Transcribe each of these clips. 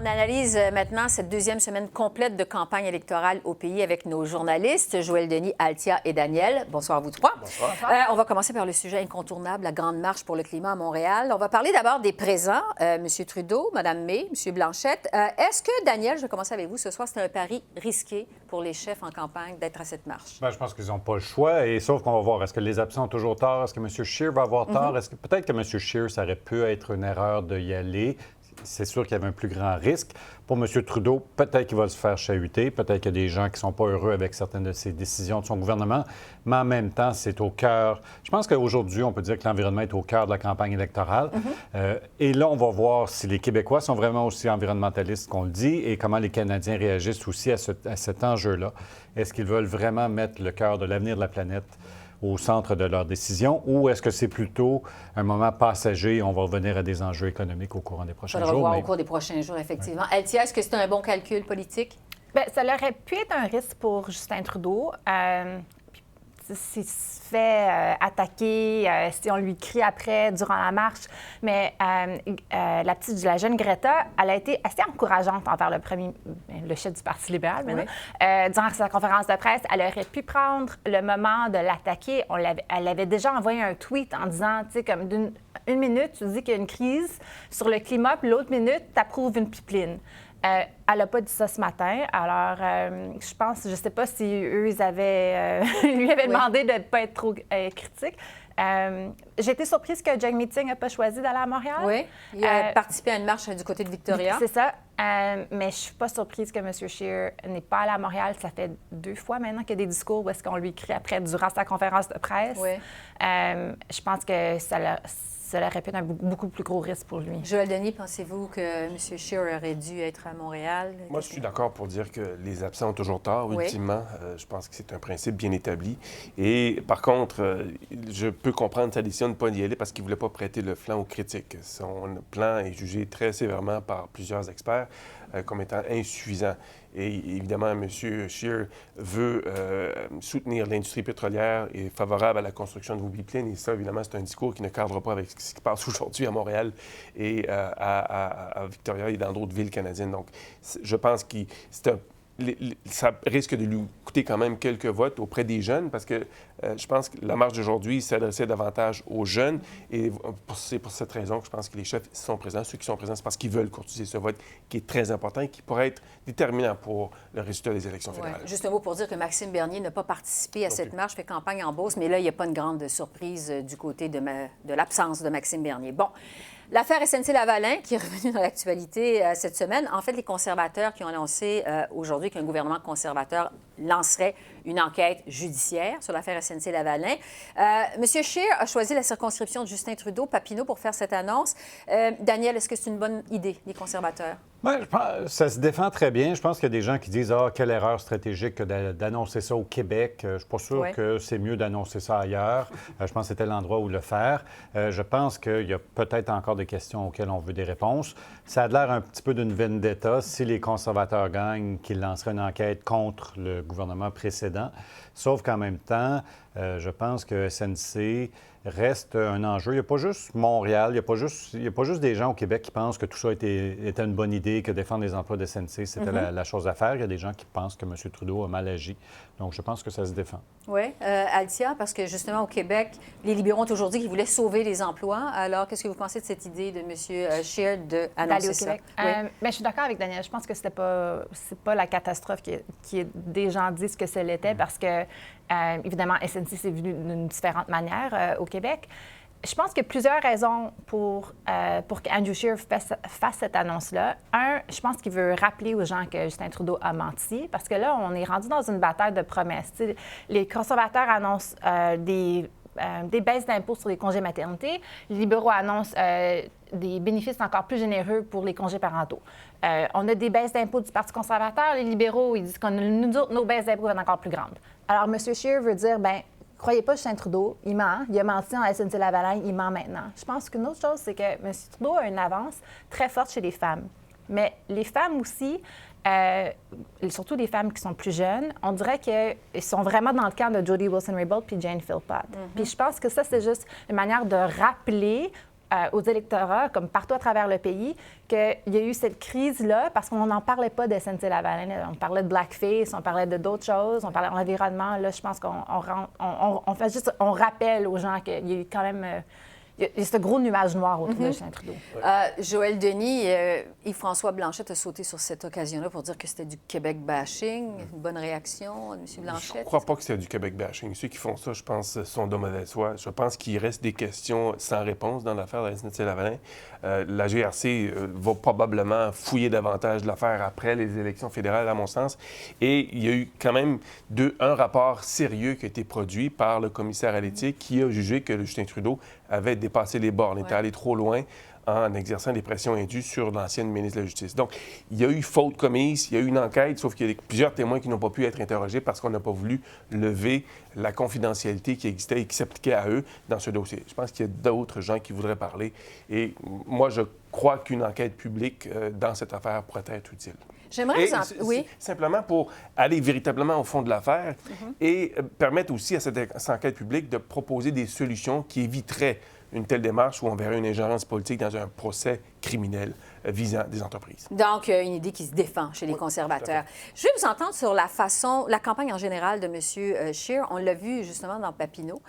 On analyse maintenant cette deuxième semaine complète de campagne électorale au pays avec nos journalistes, Joël Denis, Althia et Daniel. Bonsoir à vous trois. Bonsoir. On va commencer par le sujet incontournable, la Grande Marche pour le climat à Montréal. On va parler d'abord des présents, M. Trudeau, Mme May, M. Blanchette. Est-ce que, Daniel, je vais commencer avec vous ce soir, c'est un pari risqué pour les chefs en campagne d'être à cette marche? Bien, je pense qu'ils n'ont pas le choix, et sauf qu'on va voir, est-ce que les absents ont toujours tort? Est-ce que M. Scheer va avoir tort? Est-ce que peut-être que M. Scheer, ça aurait pu être une erreur d'y aller? C'est sûr qu'il y avait un plus grand risque. Pour M. Trudeau, peut-être qu'il va se faire chahuter, peut-être qu'il y a des gens qui ne sont pas heureux avec certaines de ses décisions de son gouvernement, mais en même temps, c'est au cœur. Je pense qu'aujourd'hui, on peut dire que l'environnement est au cœur de la campagne électorale. Et là, on va voir si les Québécois sont vraiment aussi environnementalistes qu'on le dit et comment les Canadiens réagissent aussi à cet enjeu-là. Est-ce qu'ils veulent vraiment mettre le cœur de l'avenir de la planète au centre de leurs décisions, ou est-ce que c'est plutôt un moment passager et on va revenir à des enjeux économiques au courant des prochains jours? On va le voir au cours des prochains jours, effectivement. Ouais. Althia, est-ce que c'est un bon calcul politique? Bien, ça aurait pu être un risque pour Justin Trudeau. S'il se fait attaquer, si on lui crie après durant la marche. Mais la jeune Greta, elle a été assez encourageante envers le chef du Parti libéral, maintenant. Durant sa conférence de presse, elle aurait pu prendre le moment de l'attaquer. Elle avait déjà envoyé un tweet en disant, tu sais, comme une minute, tu dis qu'il y a une crise sur le climat, puis l'autre minute, tu approuves une pipeline. Elle n'a pas dit ça ce matin. Alors, je ne sais pas si eux, lui avaient demandé de ne pas être trop critique. J'ai été surprise que Jack Meeting n'a pas choisi d'aller à Montréal. Oui, il a participé à une marche du côté de Victoria. C'est ça. Mais je ne suis pas surprise que M. Scheer n'est pas allé à Montréal. Ça fait 2 fois maintenant qu'il y a des discours où est-ce qu'on lui crie après durant sa conférence de presse. Oui. Je pense que ça aurait pu être un beaucoup plus gros risque pour lui. Joël Denis, pensez-vous que M. Scheer aurait dû être à Montréal? Moi, je suis d'accord pour dire que les absents ont toujours tort, oui. Ultimement. Je pense que c'est un principe bien établi. Et par contre, je peux comprendre sa décision de ne pas y aller parce qu'il ne voulait pas prêter le flanc aux critiques. Son plan est jugé très sévèrement par plusieurs experts comme étant insuffisant. Et évidemment, M. Scheer veut soutenir l'industrie pétrolière et est favorable à la construction de nouveaux pipelines. Et ça, évidemment, c'est un discours qui ne cadre pas avec ce qui se passe aujourd'hui à Montréal et à Victoria et dans d'autres villes canadiennes. Donc, je pense que ça risque de lui coûter quand même quelques votes auprès des jeunes parce que je pense que la marche d'aujourd'hui s'adressait davantage aux jeunes et c'est pour cette raison que je pense que les chefs sont présents. Ceux qui sont présents, c'est parce qu'ils veulent courtiser ce vote qui est très important et qui pourrait être déterminant pour le résultat des élections fédérales. Ouais. Juste un mot pour dire que Maxime Bernier n'a pas participé à cette marche, fait campagne en Beauce, mais là, il n'y a pas une grande surprise du côté de l'absence de Maxime Bernier. Bon. L'affaire SNC-Lavalin, qui est revenue dans l'actualité cette semaine, en fait, les conservateurs qui ont annoncé aujourd'hui qu'un gouvernement conservateur lancerait une enquête judiciaire sur l'affaire SNC-Lavalin. M. Scheer a choisi la circonscription de Justin Trudeau-Papineau pour faire cette annonce. Daniel, est-ce que c'est une bonne idée, les conservateurs? Bien, je pense que ça se défend très bien. Je pense qu'il y a des gens qui disent « Ah, quelle erreur stratégique que d'annoncer ça au Québec. » Je ne suis pas sûr que c'est mieux d'annoncer ça ailleurs. Je pense que c'était l'endroit où le faire. Je pense qu'il y a peut-être encore des questions auxquelles on veut des réponses. Ça a l'air un petit peu d'une vendetta si les conservateurs gagnent, qu'ils lanceraient une enquête contre le gouvernement précédent. Sauf qu'en même temps, je pense que SNC reste un enjeu. Il n'y a pas juste Montréal, il n'y a pas juste des gens au Québec qui pensent que tout ça était une bonne idée, que défendre les emplois de SNC, c'était la chose à faire. Il y a des gens qui pensent que M. Trudeau a mal agi. Donc, je pense que ça se défend. Oui. Althia, parce que justement, au Québec, les libéraux ont toujours dit qu'ils voulaient sauver les emplois. Alors, qu'est-ce que vous pensez de cette idée de M. Scheer d'annoncer ça? Mais je suis d'accord avec Daniel. Je pense que c'est pas la catastrophe qui des gens disent que ça l'était parce que, évidemment, SNC s'est venu d'une différente manière au Québec. Je pense qu'il y a plusieurs raisons pour qu'Andrew Scheer fasse cette annonce-là. Je pense qu'il veut rappeler aux gens que Justin Trudeau a menti, parce que là, on est rendu dans une bataille de promesses. T'sais, les conservateurs annoncent des baisses d'impôts sur les congés maternité. Les libéraux annoncent des bénéfices encore plus généreux pour les congés parentaux. On a des baisses d'impôts du Parti conservateur. Les libéraux, ils disent que nos baisses d'impôts vont être encore plus grandes. Alors, M. Scheer veut dire, bien, croyez pas Justin Trudeau, il ment. Il a menti en SNC-Lavalin, il ment maintenant. Je pense qu'une autre chose, c'est que M. Trudeau a une avance très forte chez les femmes. Mais les femmes aussi, surtout les femmes qui sont plus jeunes, on dirait qu'ils sont vraiment dans le camp de Jody Wilson-Raybould puis Jane Philpott. Puis je pense que ça, c'est juste une manière de rappeler aux électorats, comme partout à travers le pays, qu'il y a eu cette crise-là parce qu'on n'en parlait pas de SNC-Lavalin. On parlait de blackface, on parlait de d'autres choses, on parlait de l'environnement. Là, je pense qu'on rappelle aux gens qu'il y a eu quand même... il y a ce gros nuage noir autour de Justin Trudeau. Joël Denis, Yves-François Blanchet a sauté sur cette occasion-là pour dire que c'était du Québec bashing. Une bonne réaction de M. Blanchet? Je ne crois pas que c'est du Québec bashing. Ceux qui font ça, je pense, sont de mauvaise foi. Je pense qu'il reste des questions sans réponse dans l'affaire de la SNC-Lavalin. La GRC va probablement fouiller davantage l'affaire après les élections fédérales, à mon sens. Et il y a eu quand même un rapport sérieux qui a été produit par le commissaire à l'éthique qui a jugé que Justin Trudeau avait dépassé les bornes, était allé trop loin en exerçant des pressions indues sur l'ancienne ministre de la Justice. Donc, il y a eu faute commise, il y a eu une enquête, sauf qu'il y a plusieurs témoins qui n'ont pas pu être interrogés parce qu'on n'a pas voulu lever la confidentialité qui existait et qui s'appliquait à eux dans ce dossier. Je pense qu'il y a d'autres gens qui voudraient parler et moi, je crois qu'une enquête publique dans cette affaire pourrait être utile. J'aimerais oui. Simplement pour aller véritablement au fond de l'affaire et permettre aussi à cette enquête publique de proposer des solutions qui éviteraient une telle démarche où on verrait une ingérence politique dans un procès criminel visant des entreprises. Donc, une idée qui se défend chez les conservateurs. Je vais vous entendre sur la campagne en général de M. Scheer. On l'a vu justement dans Papineau,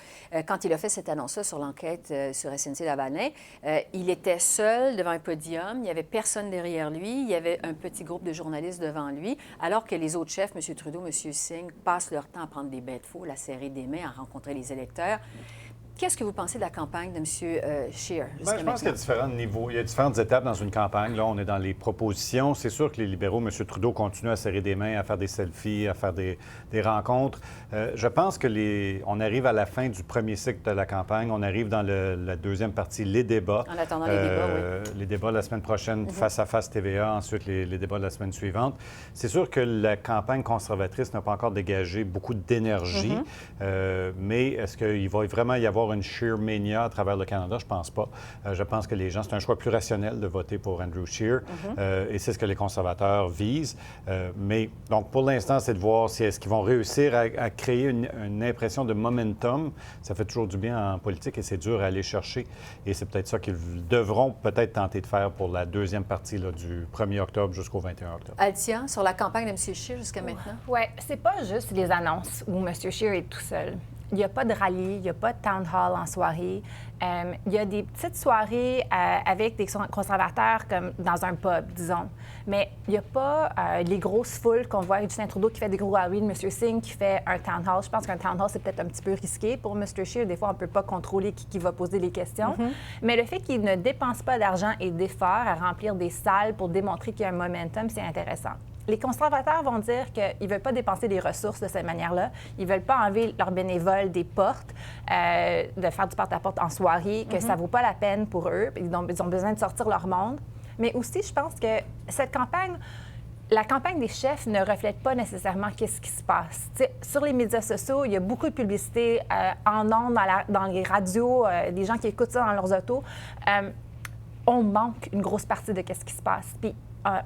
quand il a fait cette annonce-là sur l'enquête sur SNC-Lavalin. Il était seul devant un podium, il n'y avait personne derrière lui, il y avait un petit groupe de journalistes devant lui, alors que les autres chefs, M. Trudeau, M. Singh, passent leur temps à prendre des bêtes faux, à serrer des mains, à rencontrer les électeurs. Qu'est-ce que vous pensez de la campagne de M. Scheer? Je pense qu'il y a différents niveaux. Il y a différentes étapes dans une campagne. Là, on est dans les propositions. C'est sûr que les libéraux, M. Trudeau, continuent à serrer des mains, à faire des selfies, à faire des rencontres. Je pense que on arrive à la fin du premier cycle de la campagne. On arrive dans la deuxième partie, les débats. En attendant les débats, oui. Les débats la semaine prochaine, face à face TVA, ensuite les débats de la semaine suivante. C'est sûr que la campagne conservatrice n'a pas encore dégagé beaucoup d'énergie, mais est-ce qu'il va vraiment y avoir une Scheer mania à travers le Canada? Je pense pas. Je pense que les gens, c'est un choix plus rationnel de voter pour Andrew Scheer et c'est ce que les conservateurs visent. Mais donc, pour l'instant, c'est de voir si est-ce qu'ils vont réussir à créer une impression de momentum. Ça fait toujours du bien en politique et c'est dur à aller chercher. Et c'est peut-être ça qu'ils devront peut-être tenter de faire pour la deuxième partie là, du 1er octobre jusqu'au 21 octobre. Altia, sur la campagne de M. Scheer jusqu'à maintenant? Oui, c'est pas juste les annonces où M. Scheer est tout seul. Il n'y a pas de rallye, il n'y a pas de town hall en soirée. Il y a des petites soirées avec des conservateurs comme dans un pub, disons. Mais il n'y a pas les grosses foules qu'on voit avec Justin Trudeau qui fait des gros rallyes, M. Singh qui fait un town hall. Je pense qu'un town hall, c'est peut-être un petit peu risqué pour M. Scheer. Des fois, on ne peut pas contrôler qui va poser les questions. Mais le fait qu'il ne dépense pas d'argent et d'efforts à remplir des salles pour démontrer qu'il y a un momentum, c'est intéressant. Les conservateurs vont dire qu'ils ne veulent pas dépenser des ressources de cette manière-là. Ils ne veulent pas enlever leurs bénévoles des portes, de faire du porte-à-porte en soirée, que ça ne vaut pas la peine pour eux. Ils ont besoin de sortir leur monde. Mais aussi, je pense que cette campagne, la campagne des chefs ne reflète pas nécessairement qu'est-ce qui se passe. T'sais, sur les médias sociaux, il y a beaucoup de publicité en ondes, dans les radios, des gens qui écoutent ça dans leurs autos. On manque une grosse partie de qu'est-ce qui se passe. Puis,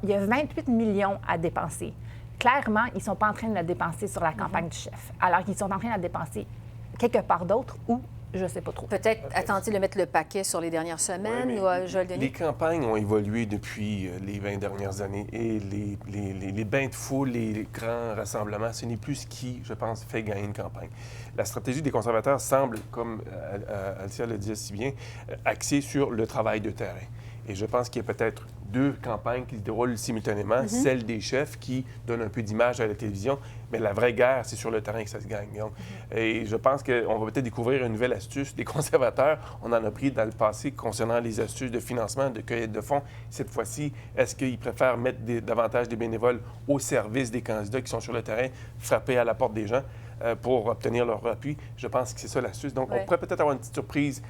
il y a 28 millions à dépenser. Clairement, ils ne sont pas en train de la dépenser sur la campagne du chef, alors qu'ils sont en train de la dépenser quelque part d'autre ou je ne sais pas trop. Peut-être attendez de mettre le paquet sur les dernières semaines ou Joël Denis? Les campagnes ont évolué depuis les 20 dernières années et les bains de foule, les grands rassemblements, ce n'est plus ce qui, je pense, fait gagner une campagne. La stratégie des conservateurs semble, comme Altia le disait si bien, axée sur le travail de terrain. Et je pense qu'il y a peut-être deux campagnes qui se déroulent simultanément, celle des chefs qui donnent un peu d'image à la télévision, mais la vraie guerre, c'est sur le terrain que ça se gagne. Donc, et je pense qu'on va peut-être découvrir une nouvelle astuce des conservateurs. On en a pris dans le passé concernant les astuces de financement, de cueillette de fonds. Cette fois-ci, est-ce qu'ils préfèrent mettre davantage des bénévoles au service des candidats qui sont sur le terrain, frapper à la porte des gens pour obtenir leur appui? Je pense que c'est ça l'astuce. Donc, on pourrait peut-être avoir une petite surprise.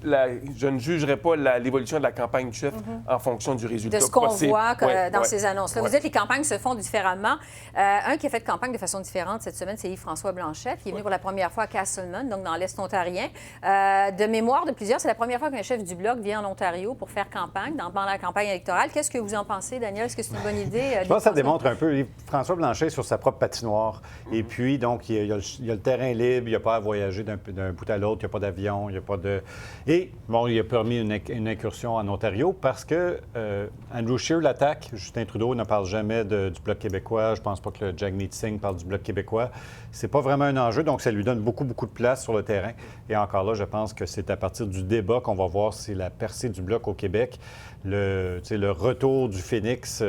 Je ne jugerai pas l'évolution de la campagne du chef en fonction du résultat. De ce qu'on voit dans ces annonces-là. Vous dites que les campagnes se font différemment. Un qui a fait campagne de façon différente cette semaine, c'est Yves-François Blanchet, qui est venu pour la première fois à Castleman, donc dans l'Est ontarien. De mémoire de plusieurs, c'est la première fois qu'un chef du Bloc vient en Ontario pour faire campagne, pendant la campagne électorale. Qu'est-ce que vous en pensez, Daniel? Est-ce que c'est une bonne idée? Je pense que ça démontre un peu Yves-François Blanchet sur sa propre patinoire. Et puis, donc, il y a le terrain libre, il n'y a pas à voyager d'un bout à l'autre, il n'y a pas d'avion, il n'y a pas de... Et Et, bon, il a permis une incursion en Ontario parce que Andrew Scheer l'attaque. Justin Trudeau ne parle jamais du Bloc québécois. Je ne pense pas que le Jagmeet Singh parle du Bloc québécois. C'est pas vraiment un enjeu, donc ça lui donne beaucoup, beaucoup de place sur le terrain. Et encore là, je pense que c'est à partir du débat qu'on va voir si la percée du Bloc au Québec, le retour du Phénix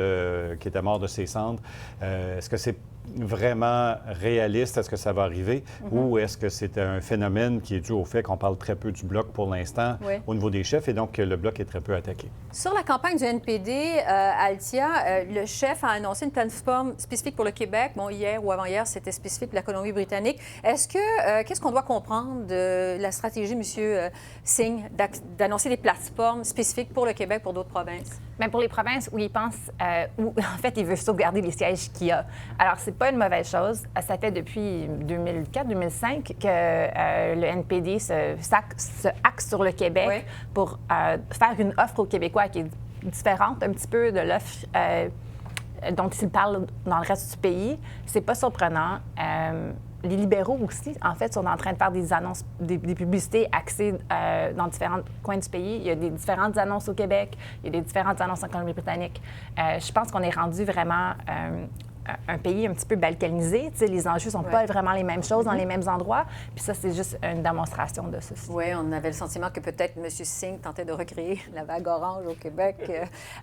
qui était mort de ses cendres, est-ce que c'est vraiment réaliste? Est-ce que ça va arriver? Ou est-ce que c'est un phénomène qui est dû au fait qu'on parle très peu du Bloc pour l'instant au niveau des chefs et donc que le Bloc est très peu attaqué? Sur la campagne du NPD, Altia, le chef a annoncé une plateforme spécifique pour le Québec. Bon, hier ou avant-hier, c'était spécifique pour la Colombie-Britannique. Qu'est-ce qu'on doit comprendre de la stratégie, M. Singh, d'annoncer des plateformes spécifiques pour le Québec, pour d'autres provinces? Bien, pour les provinces où il pense, où en fait, il veut sauvegarder les sièges qu'il a. Alors, c'est pas une mauvaise chose. Ça fait depuis 2004-2005 que le NPD se axe sur le Québec pour faire une offre aux Québécois qui est différente un petit peu de l'offre dont ils parlent dans le reste du pays. C'est pas surprenant. Les libéraux aussi, en fait, sont en train de faire des annonces, des publicités axées dans différents coins du pays. Il y a des différentes annonces au Québec, il y a des différentes annonces en Colombie-Britannique. Je pense qu'on est rendu vraiment un pays un petit peu balkanisé. Tu sais, les enjeux ne sont pas vraiment les mêmes choses dans les mêmes endroits. Puis ça, c'est juste une démonstration de ceci. Oui, on avait le sentiment que peut-être M. Singh tentait de recréer la vague orange au Québec.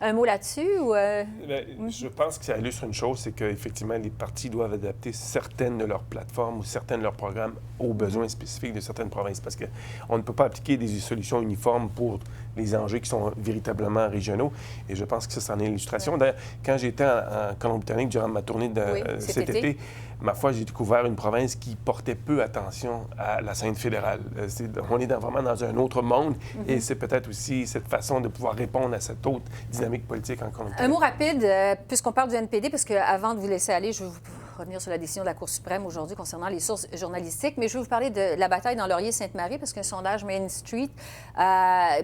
Un mot là-dessus? Je pense que ça illustre une chose, c'est qu'effectivement, les partis doivent adapter certaines de leurs plateformes ou certains de leurs programmes aux besoins spécifiques de certaines provinces. Parce qu'on ne peut pas appliquer des solutions uniformes pour les enjeux qui sont véritablement régionaux. Et je pense que ça, c'en est l'illustration. D'ailleurs, quand j'étais en Colombie-Britannique durant ma tournée cet été, ma foi, j'ai découvert une province qui portait peu attention à la scène fédérale. On est vraiment dans un autre monde et c'est peut-être aussi cette façon de pouvoir répondre à cette autre dynamique politique en Colombie-Britannique. Un mot rapide, puisqu'on parle du NPD, parce qu'avant de vous laisser aller, je vais vous revenir sur la décision de la Cour suprême aujourd'hui concernant les sources journalistiques, mais je vais vous parler de la bataille dans Laurier-Sainte-Marie, parce qu'un sondage Main Street,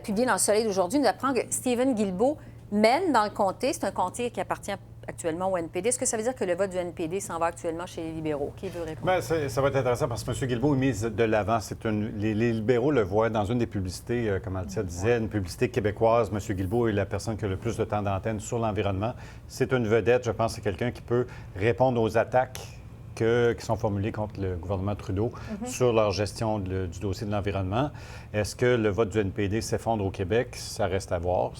publié dans Le Soleil d'aujourd'hui, nous apprend que Stephen Guilbeault mène dans le comté. C'est un comté qui appartient actuellement au NPD. Est-ce que ça veut dire que le vote du NPD s'en va actuellement chez les libéraux? Qui veut répondre? Bien, ça va être intéressant parce que M. Guilbeault est mis de l'avant. Les libéraux le voient dans une des publicités, comme Altia disait, une publicité québécoise. M. Guilbeault est la personne qui a le plus de temps d'antenne sur l'environnement. C'est une vedette. Je pense que c'est quelqu'un qui peut répondre aux attaques qui sont formulées contre le gouvernement Trudeau sur leur gestion du dossier de l'environnement. Est-ce que le vote du NPD s'effondre au Québec? Ça reste à voir.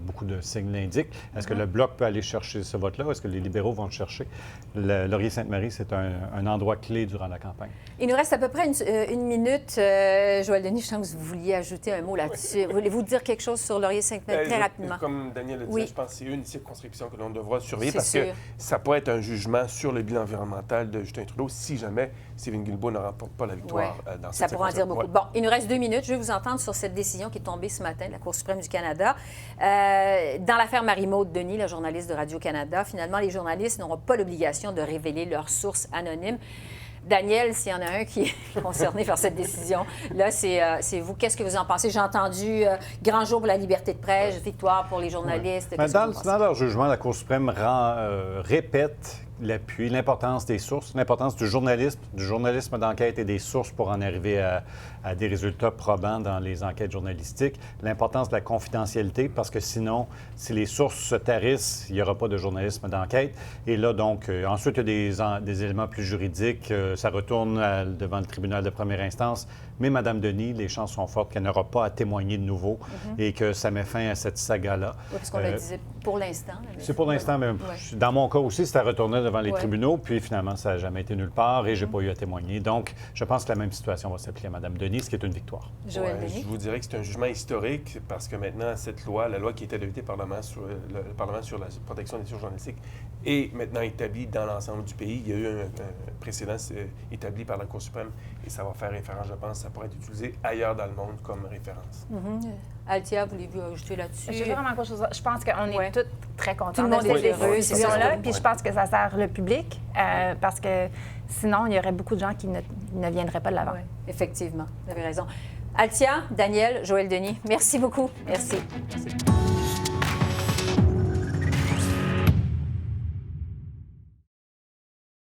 Beaucoup de signes l'indiquent. Est-ce que le Bloc peut aller chercher ce vote-là? Est-ce que les libéraux vont le chercher? Laurier-Sainte-Marie, c'est un endroit clé durant la campagne. Il nous reste à peu près une minute. Joël Denis, je sens que vous vouliez ajouter un mot là-dessus. Voulez-vous dire quelque chose sur Laurier-Sainte-Marie très rapidement? Comme Daniel le dit, je pense que c'est une circonscription que l'on devra surveiller C'est parce sûr. que ça peut être un jugement sur le bilan environnemental de Justin Trudeau si jamais Stephen Guilbeault ne remporte pas la victoire dans cette Ça pourra en dire beaucoup. Ouais. Bon, il nous reste 2 minutes. Je vais vous entendre sur cette décision qui est tombée ce matin de la Cour suprême du Canada. Dans l'affaire Marie-Maude Denis, la journaliste de Radio-Canada, finalement, les journalistes n'auront pas l'obligation de révéler leurs sources anonymes. Daniel, s'il y en a un qui est concerné par cette décision, là, c'est vous. Qu'est-ce que vous en pensez? J'ai entendu grand jour pour la liberté de presse, victoire pour les journalistes. Ouais. Dans leur jugement, la Cour suprême répète l'appui, l'importance des sources, l'importance du journalisme d'enquête et des sources pour en arriver à des résultats probants dans les enquêtes journalistiques, l'importance de la confidentialité, parce que sinon, si les sources se tarissent, il n'y aura pas de journalisme d'enquête. Et là, donc, ensuite, il y a des éléments plus juridiques. Ça retourne devant le tribunal de première instance. Mais Mme Denis, les chances sont fortes qu'elle n'aura pas à témoigner de nouveau et que ça met fin à cette saga-là. Oui, parce qu'on le disait pour l'instant. C'est pour l'instant, mais dans mon cas aussi, ça retournait devant les tribunaux, puis finalement, ça n'a jamais été nulle part et je n'ai pas eu à témoigner. Donc, je pense que la même situation va s'appliquer à Mme Denis, ce qui est une victoire. Joël Denis? Je vous dirais que c'est un jugement historique parce que maintenant, cette loi, la loi qui était adoptée par le Parlement sur la protection des sources journalistiques, est maintenant établie dans l'ensemble du pays. Il y a eu un précédent établi par la Cour suprême et ça va faire référence, je pense, ça pourrait être utilisé ailleurs dans le monde comme référence. Altia, voulez-vous ajouter là-dessus? Je vais dire vraiment quelque chose. Je pense qu'on est tous très contents Tout le de monde cette est heureux, décision-là. Puis je pense que ça sert le public parce que sinon, il y aurait beaucoup de gens qui ne viendraient pas de l'avant. Oui, effectivement, vous avez raison. Altia, Daniel, Joël Denis, merci beaucoup. Merci.